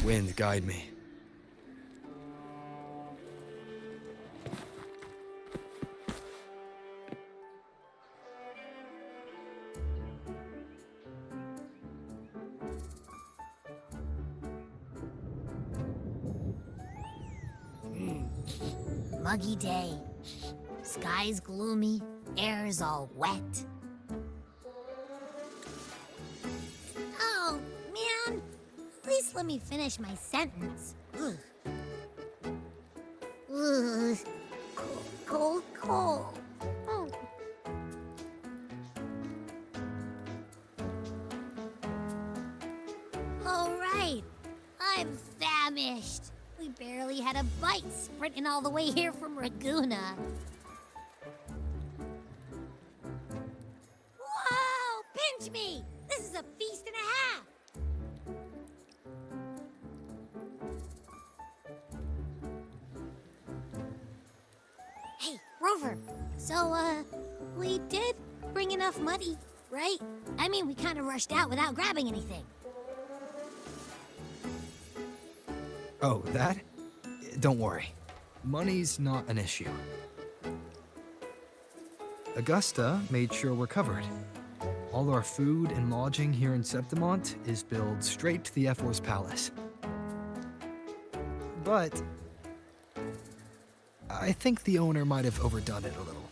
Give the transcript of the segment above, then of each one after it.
Wind, guide me. Muggy day. Sky's gloomy, air's all wet. Oh, man. At least let me finish my sentence. Ugh. Ugh. Cold, cold, cold. Oh. All right. I'm famished. We barely had a bite sprinting all the way here from Raguna. Whoa! Pinch me! This is a feast and a half! Hey, Rover. So, we did bring enough money, right? I mean, we kind of rushed out without grabbing anything. Oh, that? Don't worry. Money's not an issue. Augusta made sure we're covered. All our food and lodging here in Septimont is billed straight to the F4's palace. But I think the owner might have overdone it a little.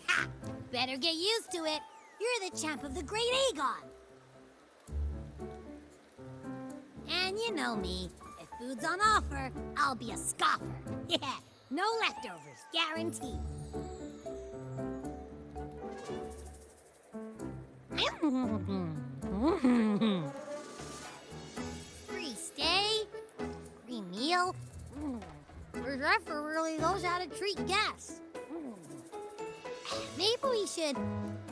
Ha! Better get used to it. You're the champ of the Great Aegon. And you know me. If food's on offer, I'll be a scoffer. Yeah, no leftovers, guaranteed. Free stay, free meal. The Zephyr really knows how to treat guests. Maybe we should,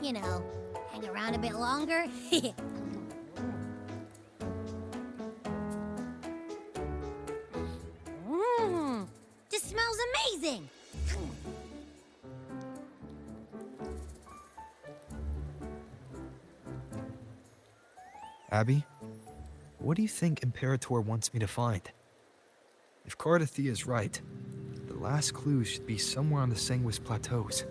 hang around a bit longer. This smells amazing! Abby, what do you think Imperator wants me to find? If Cardathia is right, the last clue should be somewhere on the Sanguis Plateaus.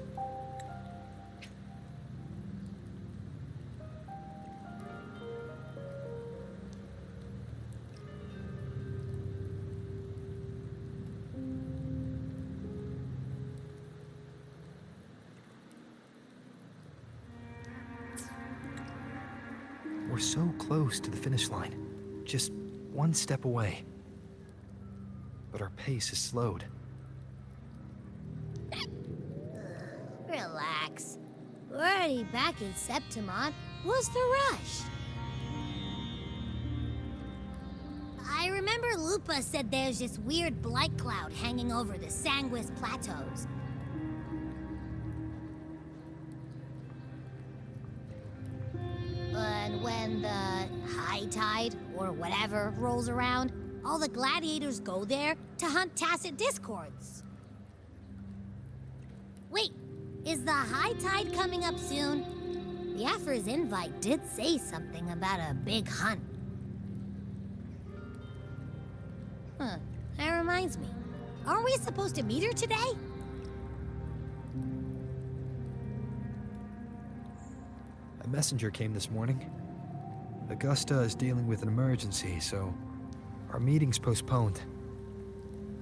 We're so close to the finish line, just one step away. But our pace is slowed. Relax. We're already back in Septimont. What's the rush? I remember Lupa said there's this weird blight cloud hanging over the Sanguis Plateaus. And when the high tide, or whatever, rolls around, all the gladiators go there to hunt tacit discords. Wait, is the high tide coming up soon? The Afra's invite did say something about a big hunt. Huh, that reminds me. Aren't we supposed to meet her today? A messenger came this morning. Augusta is dealing with an emergency, so our meeting's postponed.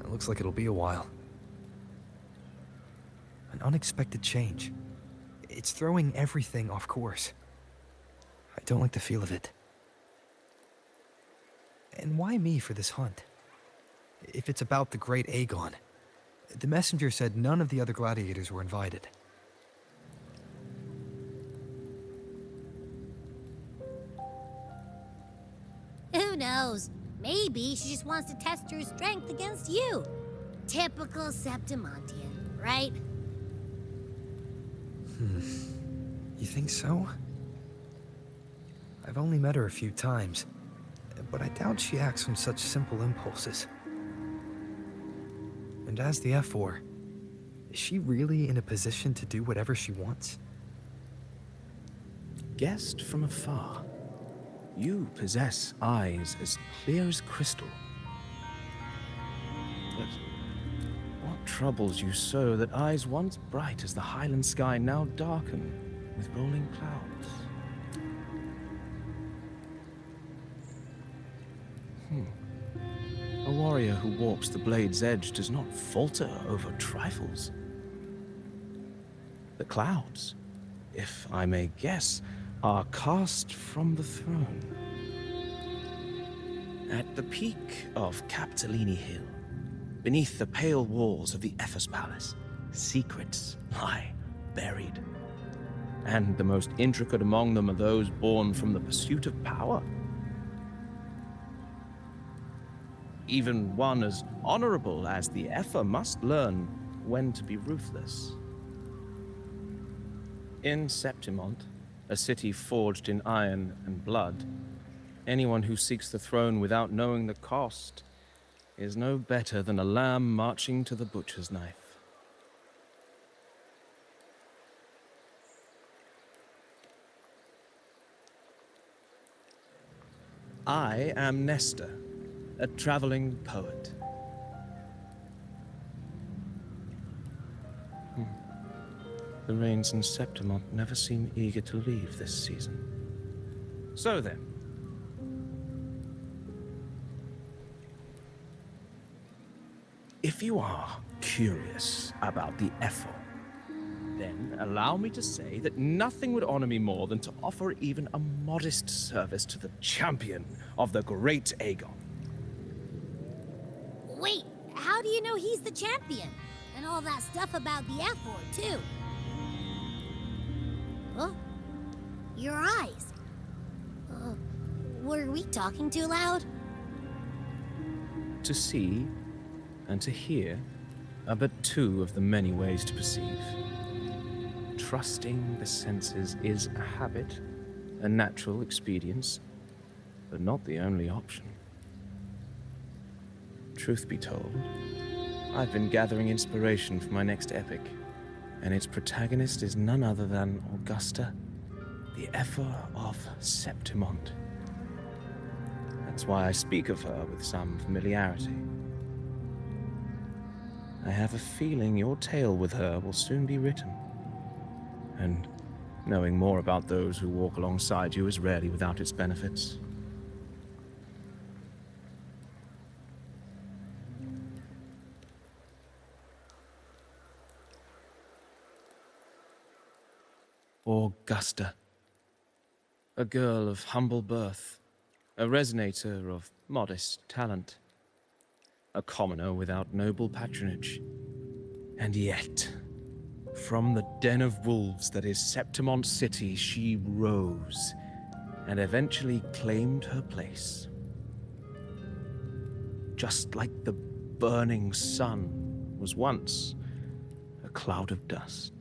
It looks like it'll be a while. An unexpected change. It's throwing everything off course. I don't like the feel of it. And why me for this hunt? If it's about the Great Aegon, the messenger said none of the other gladiators were invited. Who knows? Maybe she just wants to test her strength against you. Typical Septimontian, right? You think so? I've only met her a few times, but I doubt she acts on such simple impulses. And as the F4, is she really in a position to do whatever she wants? Guest from afar. You possess eyes as clear as crystal. But what troubles you so that eyes once bright as the highland sky now darken with rolling clouds? A warrior who walks the blade's edge does not falter over trifles. The clouds, if I may guess, are cast from the throne. At the peak of Capitolini Hill, beneath the pale walls of the Ephes Palace, secrets lie buried. And the most intricate among them are those born from the pursuit of power. Even one as honorable as the Epher must learn when to be ruthless. In Septimont, a city forged in iron and blood, anyone who seeks the throne without knowing the cost is no better than a lamb marching to the butcher's knife. I am Nestor, a traveling poet. The rains in Septimont never seem eager to leave this season. So then, if you are curious about the Ethel, then allow me to say that nothing would honor me more than to offer even a modest service to the champion of the great Aegon. Wait, how do you know he's the champion? And all that stuff about the F-word, too. Huh? Your eyes. Were we talking too loud? To see and to hear are but two of the many ways to perceive. Trusting the senses is a habit, a natural expedience, but not the only option. Truth be told, I've been gathering inspiration for my next epic, and its protagonist is none other than Augusta, the Epher of Septimont. That's why I speak of her with some familiarity. I have a feeling your tale with her will soon be written. And knowing more about those who walk alongside you is rarely without its benefits. Augusta, a girl of humble birth, a resonator of modest talent, a commoner without noble patronage, and yet, from the den of wolves that is Septimont City, she rose and eventually claimed her place. Just like the burning sun was once a cloud of dust.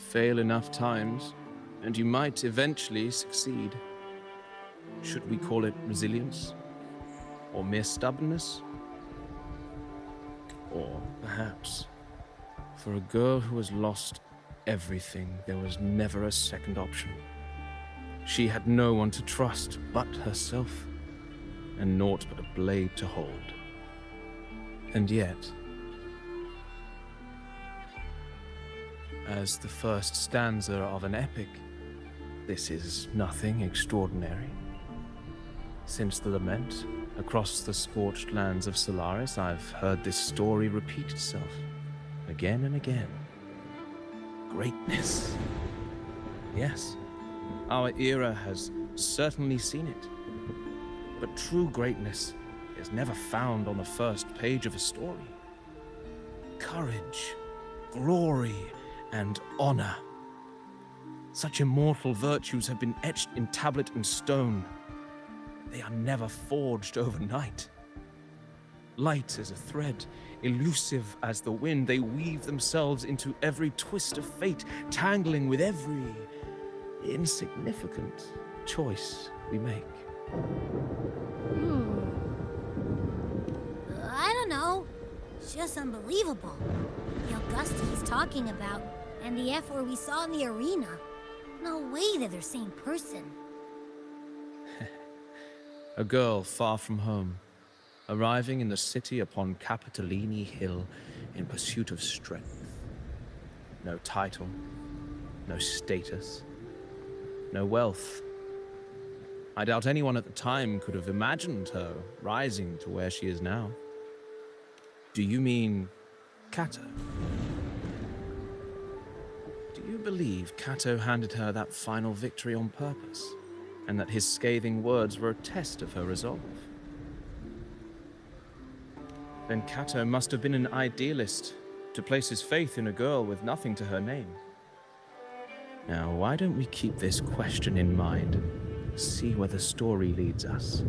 fail enough times, and you might eventually succeed. Should we call it resilience? Or mere stubbornness? Or perhaps, for a girl who has lost everything, there was never a second option. She had no one to trust but herself, and naught but a blade to hold. And yet, as the first stanza of an epic, this is nothing extraordinary. Since the lament, across the scorched lands of Solaris, I've heard this story repeat itself, again and again. Greatness. Yes, our era has certainly seen it. But true greatness is never found on the first page of a story. Courage, glory, and honor. Such immortal virtues have been etched in tablet and stone. They are never forged overnight. Light as a thread, elusive as the wind, they weave themselves into every twist of fate, tangling with every insignificant choice we make. I don't know. It's just unbelievable. The Augusta he's talking about, and the F word we saw in the arena. No way they're the same person. A girl far from home, arriving in the city upon Capitolini Hill in pursuit of strength. No title, no status, no wealth. I doubt anyone at the time could have imagined her rising to where she is now. Do you mean Kato? Do you believe Kato handed her that final victory on purpose, and that his scathing words were a test of her resolve? Then Kato must have been an idealist to place his faith in a girl with nothing to her name. Now, why don't we keep this question in mind and see where the story leads us?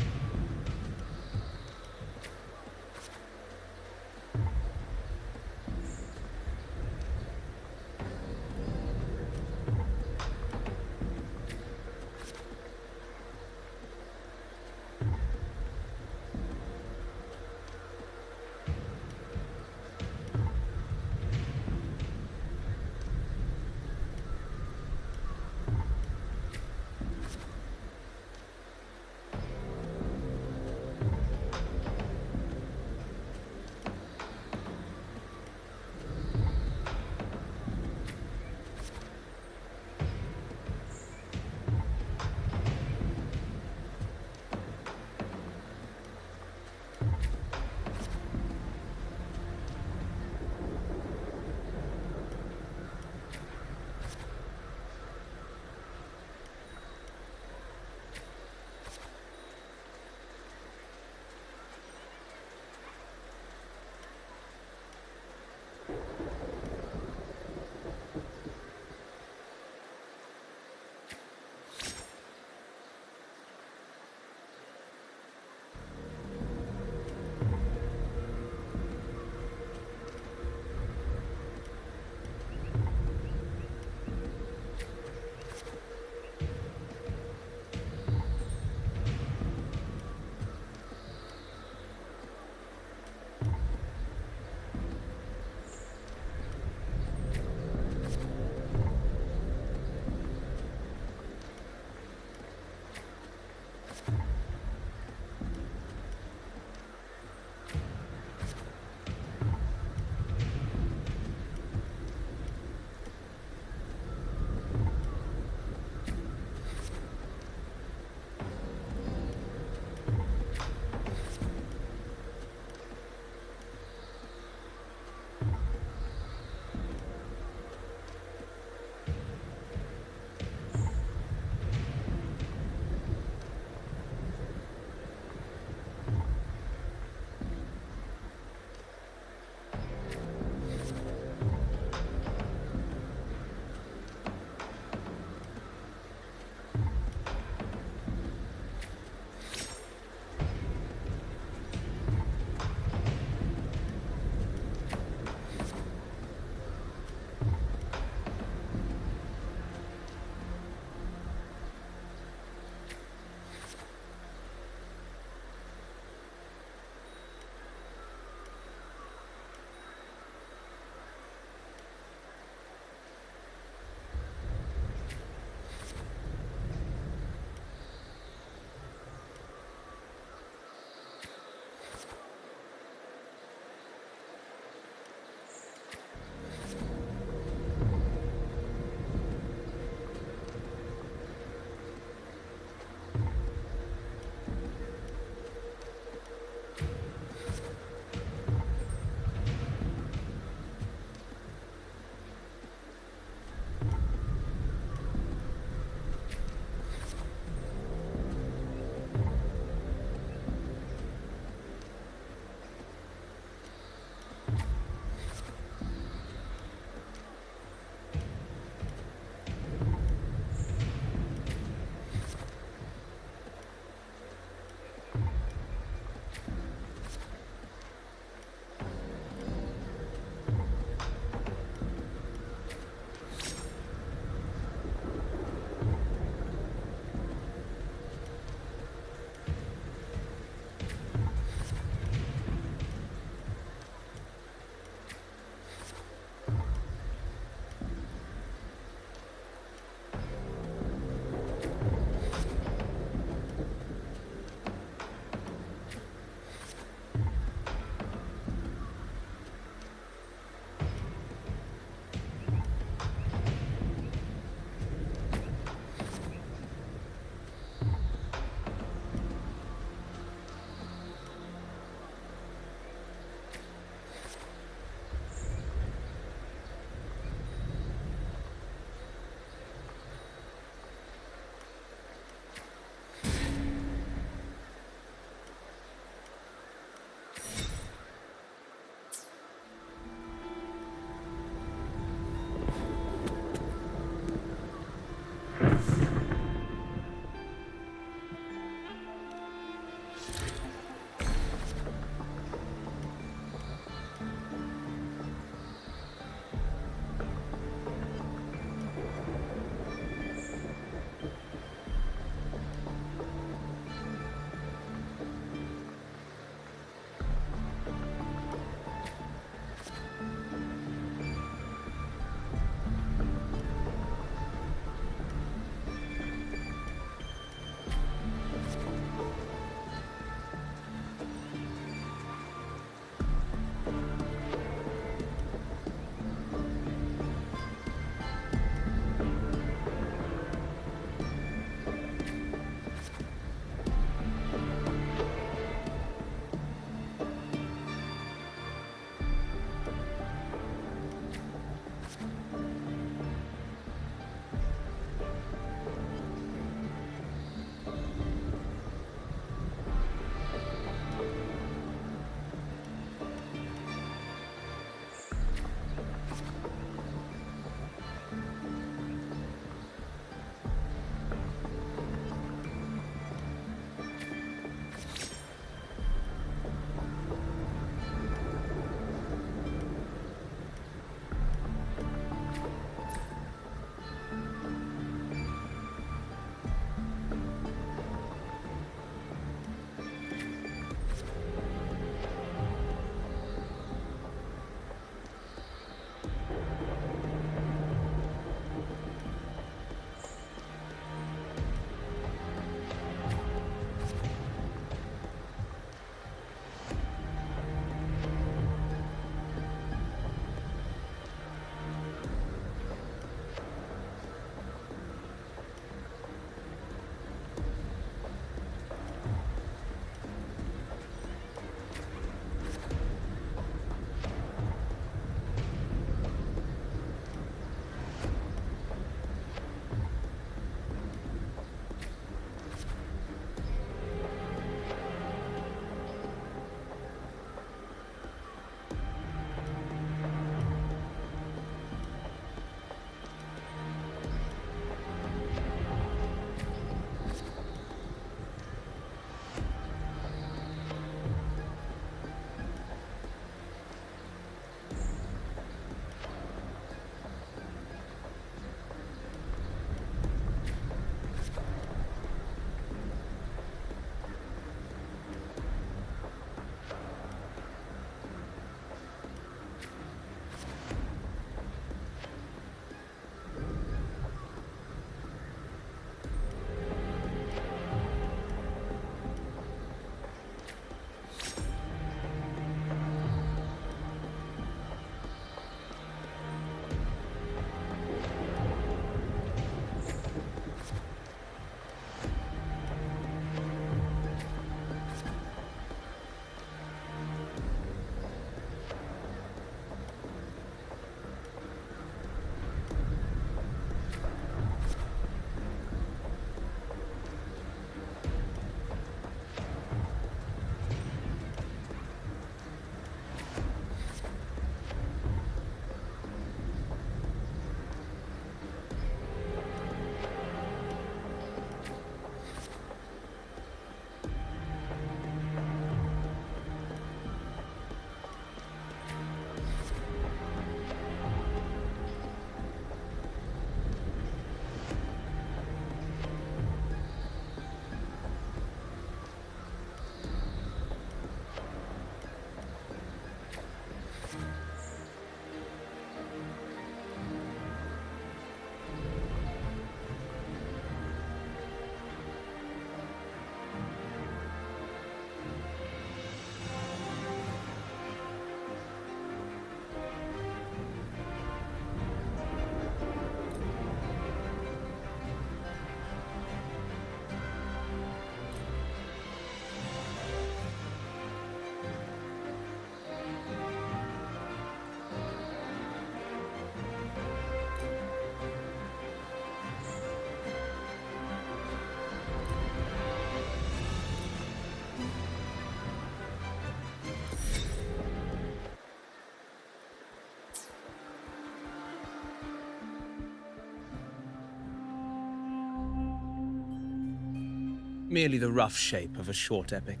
Merely the rough shape of a short epic.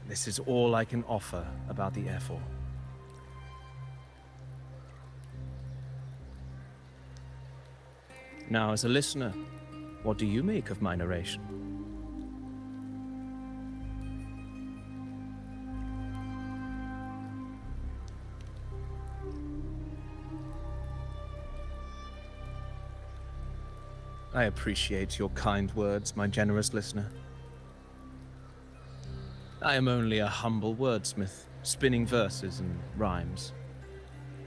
This is all I can offer about the F4. Now, as a listener, what do you make of my narration? I appreciate your kind words, my generous listener. I am only a humble wordsmith, spinning verses and rhymes.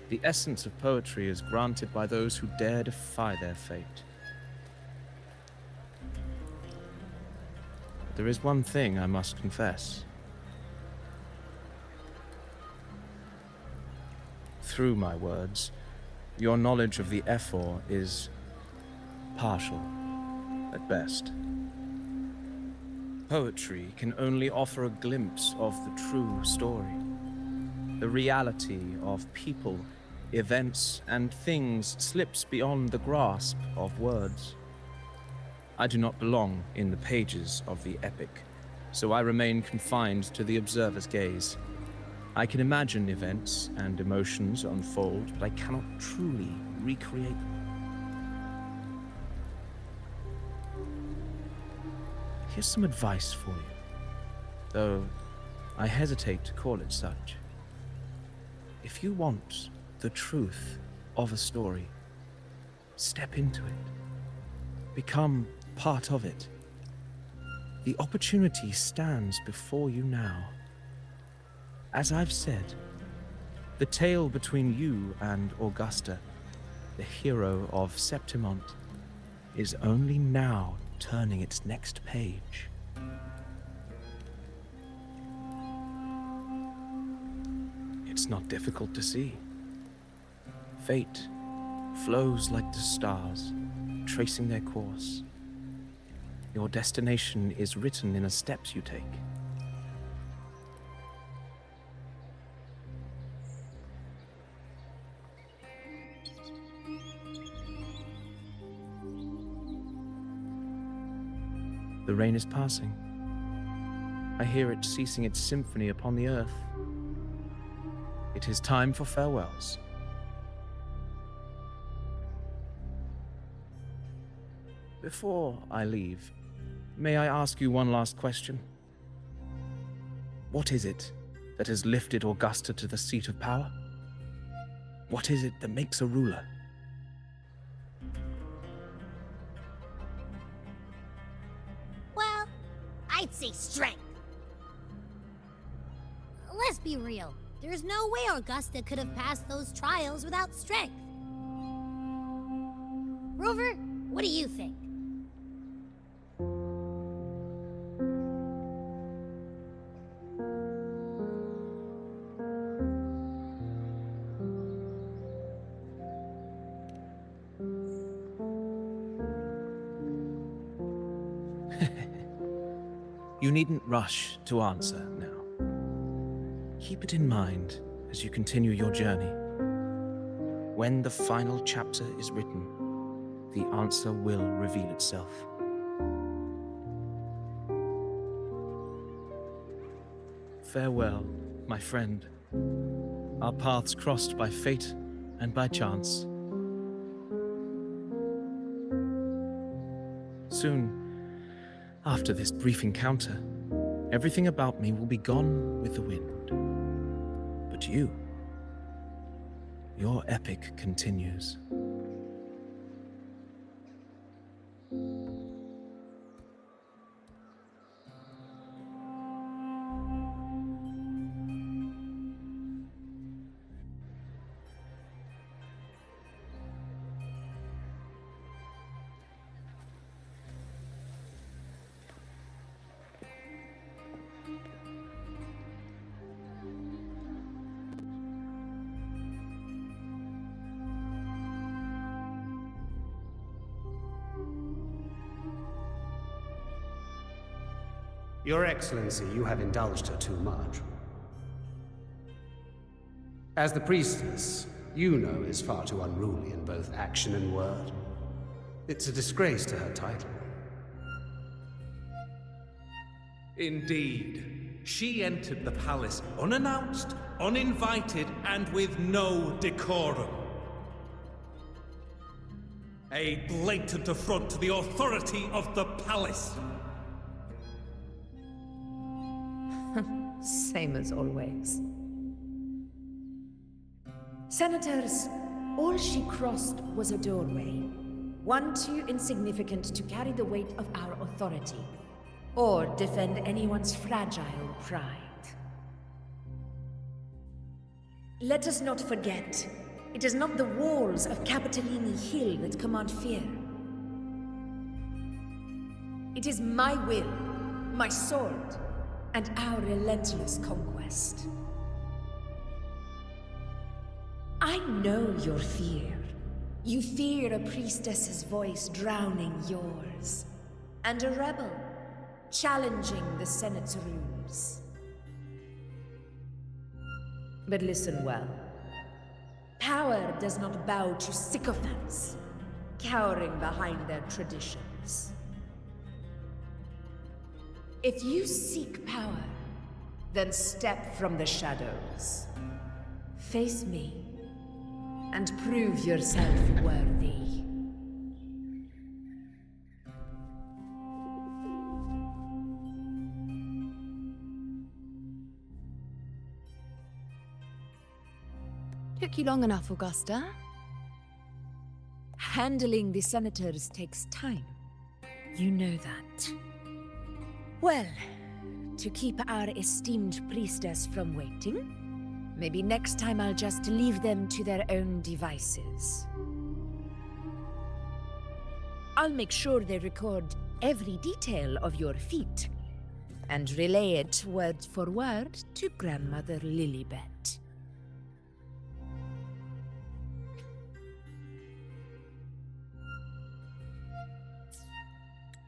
The essence of poetry is granted by those who dare defy their fate. But there is one thing I must confess. Through my words, your knowledge of the F4 is partial, at best. Poetry can only offer a glimpse of the true story, the reality of people, events, and things slips beyond the grasp of words. I do not belong in the pages of the epic, so I remain confined to the observer's gaze. I can imagine events and emotions unfold, but I cannot truly recreate them. Here's some advice for you, though I hesitate to call it such. If you want the truth of a story, step into it. Become part of it. The opportunity stands before you now. As I've said, the tale between you and Augusta, the hero of Septimont, is only now turning its next page. It's not difficult to see. Fate flows like the stars, tracing their course. Your destination is written in the steps you take. The rain is passing. I hear it ceasing its symphony upon the earth. It is time for farewells. Before I leave, may I ask you one last question? What is it that has lifted Augusta to the seat of power? What is it that makes a ruler? Well, I'd say strength. Let's be real. There's no way Augusta could have passed those trials without strength. Rover, what do you think? You needn't rush to answer now. Keep it in mind as you continue your journey. When the final chapter is written, the answer will reveal itself. Farewell, my friend. Our paths crossed by fate and by chance. Soon, after this brief encounter, everything about me will be gone with the wind. But you, your epic continues. Your Excellency, you have indulged her too much. As the priestess, Yuno is far too unruly in both action and word. It's a disgrace to her title. Indeed. She entered the palace unannounced, uninvited, and with no decorum. A blatant affront to the authority of the palace. Same as always. Senators, all she crossed was a doorway. One too insignificant to carry the weight of our authority, or defend anyone's fragile pride. Let us not forget, it is not the walls of Capitolini Hill that command fear. It is my will, my sword, and our relentless conquest. I know your fear. You fear a priestess's voice drowning yours, and a rebel challenging the Senate's rules. But listen well. Power does not bow to sycophants, cowering behind their traditions. If you seek power, then step from the shadows. Face me, and prove yourself worthy. Took you long enough, Augusta. Handling the senators takes time. You know that. Well, to keep our esteemed priestess from waiting, maybe next time I'll just leave them to their own devices. I'll make sure they record every detail of your feat, and relay it word for word to Grandmother Lilibet.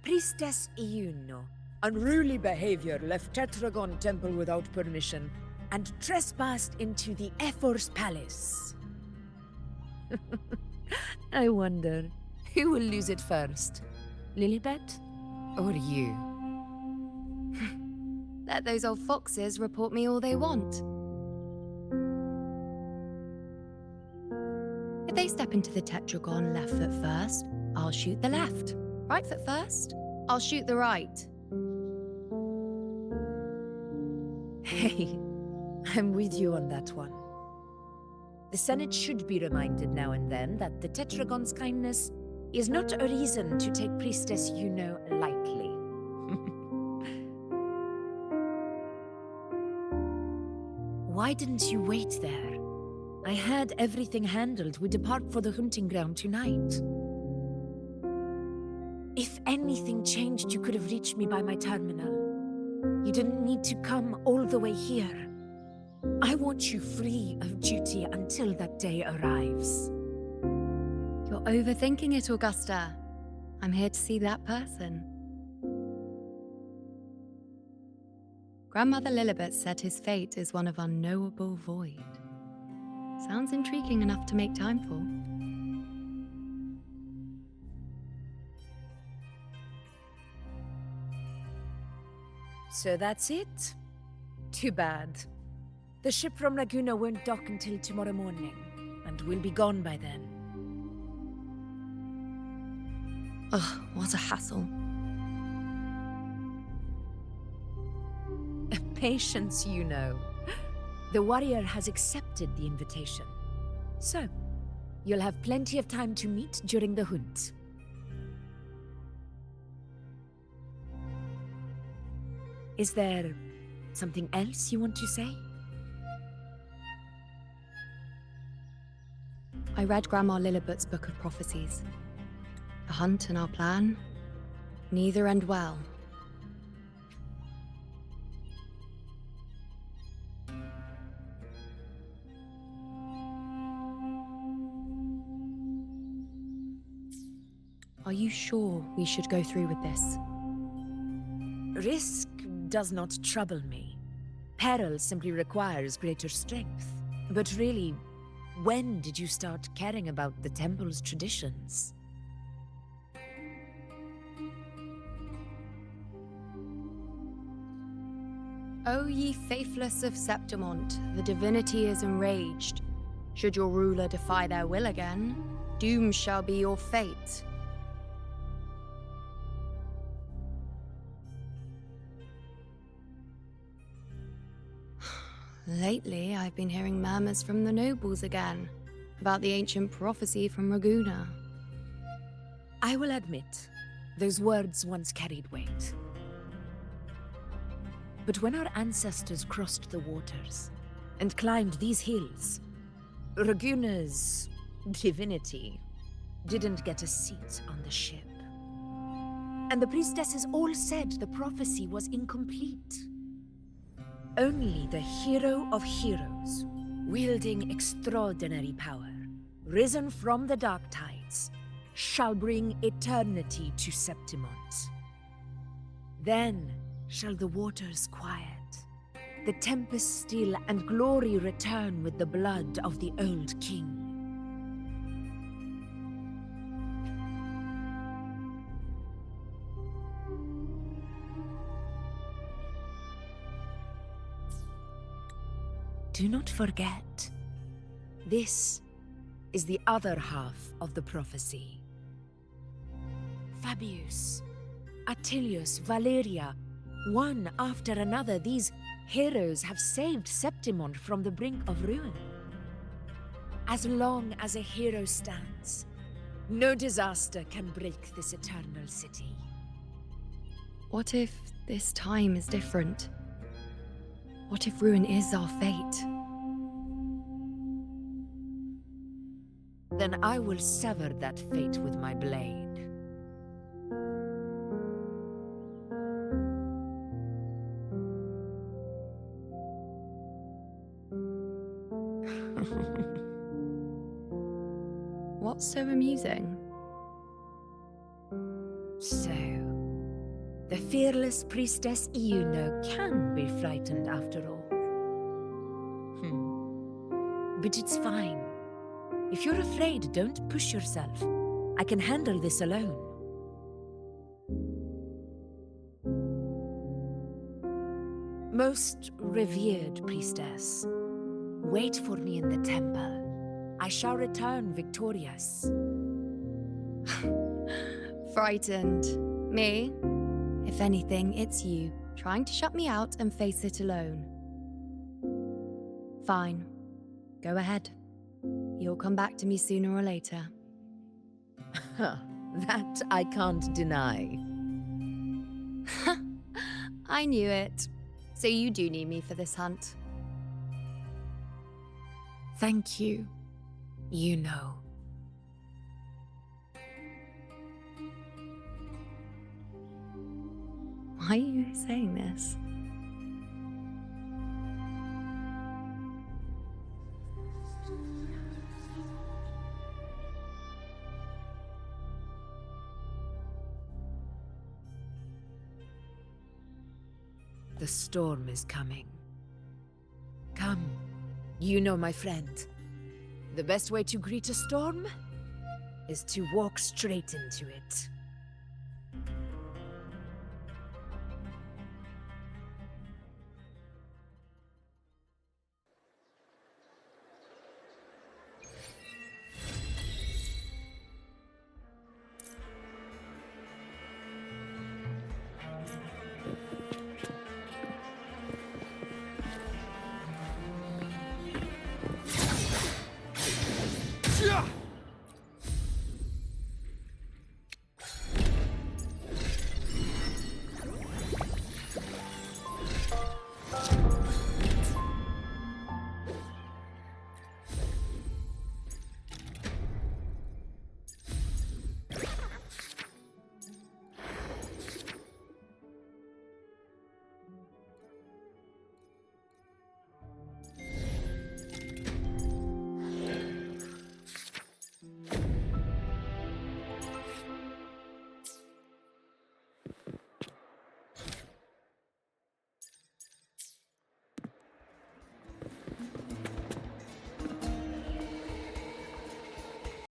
Priestess Iuno. Unruly behavior left Tetragon Temple without permission and trespassed into the Ephor's palace. I wonder, who will lose it first? Lilibet or you? Let those old foxes report me all they want. If they step into the tetragon left foot first, I'll shoot the left. Right foot first, I'll shoot the right. Hey, I'm with you on that one. The Senate should be reminded now and then that the Tetragon's kindness is not a reason to take Priestess Yuno lightly. Why didn't you wait there? I had everything handled. We depart for the hunting ground tonight. If anything changed, you could have reached me by my terminal. You didn't need to come all the way here. I want you free of duty until that day arrives. You're overthinking it, Augusta. I'm here to see that person. Grandmother Lilibet said his fate is one of unknowable void. Sounds intriguing enough to make time for. So that's it? Too bad. The ship from Laguna won't dock until tomorrow morning, and we'll be gone by then. Ugh, what a hassle. Patience, you know. The warrior has accepted the invitation. So, you'll have plenty of time to meet during the hunt. Is there something else you want to say? I read Grandma Lilibet's Book of Prophecies. The hunt and our plan, neither end well. Are you sure we should go through with this? Risk does not trouble me. Peril simply requires greater strength. But really, when did you start caring about the temple's traditions? O ye faithless of Septimont, the divinity is enraged. Should your ruler defy their will again, doom shall be your fate. Lately, I've been hearing murmurs from the nobles again, about the ancient prophecy from Raguna. I will admit, those words once carried weight. But when our ancestors crossed the waters and climbed these hills, Raguna's divinity didn't get a seat on the ship. And the priestesses all said the prophecy was incomplete. Only the hero of heroes, wielding extraordinary power, risen from the dark tides, shall bring eternity to Septimont. Then shall the waters quiet, the tempest still, and glory return with the blood of the old king. Do not forget, this is the other half of the prophecy. Fabius, Attilius, Valeria, one after another, these heroes have saved Septimont from the brink of ruin. As long as a hero stands, no disaster can break this eternal city. What if this time is different? What if ruin is our fate? Then I will sever that fate with my blade. What's so amusing? So, the fearless priestess Iuno can be frightened after all. But it's fine. If you're afraid, don't push yourself. I can handle this alone. Most revered priestess, wait for me in the temple. I shall return victorious. Frightened. Me? If anything, it's you, trying to shut me out and face it alone. Fine. Go ahead. You'll come back to me sooner or later. That I can't deny. I knew it. So you do need me for this hunt. Thank you. You know. Why are you saying this? The storm is coming. Come, you know my friend. The best way to greet a storm is to walk straight into it.